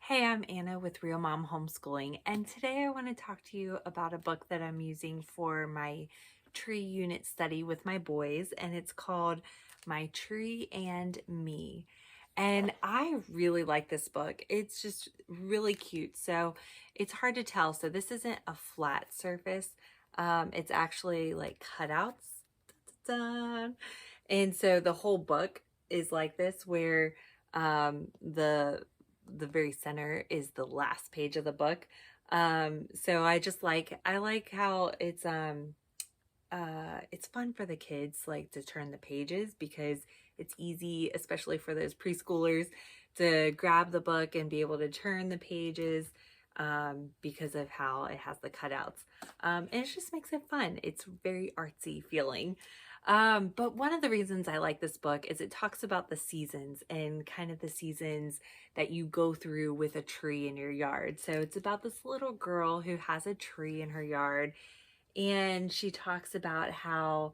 Hey, I'm Anna with Real Mom Homeschooling, and today I want to talk to you about a book that I'm using for my tree unit study with my boys, and it's called My Tree and Me. And I really like this book. It's just really cute. So it's hard to tell. So this isn't a flat surface. It's actually like cutouts. Dun. And so the whole book is like this, where the very center is the last page of the book. So I like how it's fun for the kids like to turn the pages because it's easy, especially for those preschoolers, to grab the book and be able to turn the pages because of how it has the cutouts. And it just makes it fun. It's very artsy feeling. But one of the reasons I like this book is it talks about the seasons and kind of the seasons that you go through with a tree in your yard. So it's about this little girl who has a tree in her yard, and she talks about how,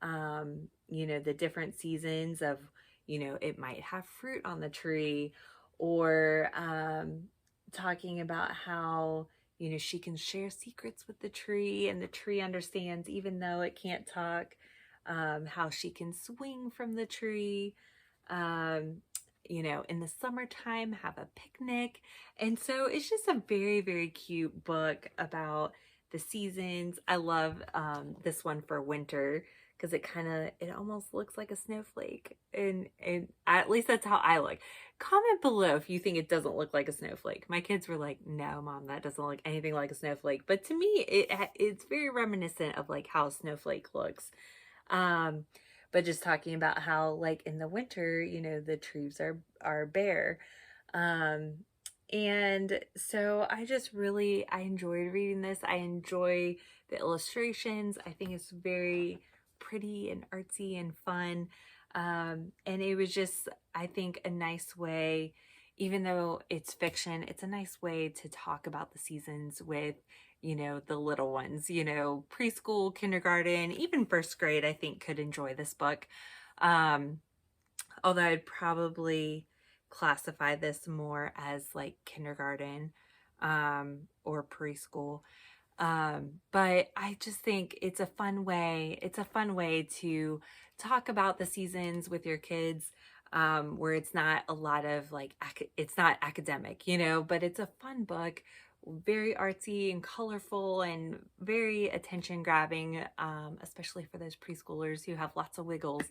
the different seasons of, it might have fruit on the tree, or talking about how, she can share secrets with the tree and the tree understands even though it can't talk, how she can swing from the tree. Um, in the summertime, have a picnic. And so it's just a very, very cute book about the seasons. I love this one for winter because it almost looks like a snowflake. And at least that's how I look. Comment below if you think it doesn't look like a snowflake. My kids were like, no, Mom, that doesn't look anything like a snowflake. But to me, it's very reminiscent of like how a snowflake looks. Um, but just talking about how like in the winter, the trees are bare. Um, and so I enjoyed reading this. I enjoy the illustrations. I think it's very pretty and artsy and fun. And it was just, I think, a nice way, even though it's fiction, it's a nice way to talk about the seasons with, the little ones, preschool, kindergarten, even first grade, I think could enjoy this book. Um, Although I'd probably classify this more as like kindergarten, or preschool. But I just think it's a fun way to talk about the seasons with your kids, where it's not a lot of like, it's not academic, but it's a fun book, very artsy and colorful and very attention grabbing, especially for those preschoolers who have lots of wiggles.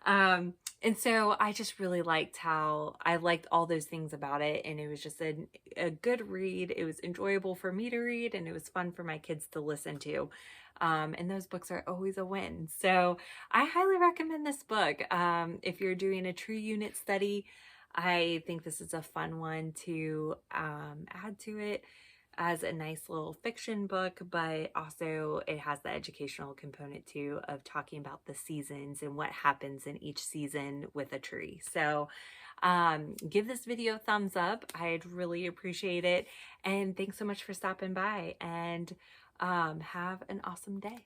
And so I just really liked how I liked all those things about it. And it was just a good read. It was enjoyable for me to read, and it was fun for my kids to listen to. And those books are always a win. So I highly recommend this book. If you're doing a tree unit study, I think this is a fun one to add to it as a nice little fiction book, but also it has the educational component too of talking about the seasons and what happens in each season with a tree. So give this video a thumbs up. I'd really appreciate it. And thanks so much for stopping by, and have an awesome day.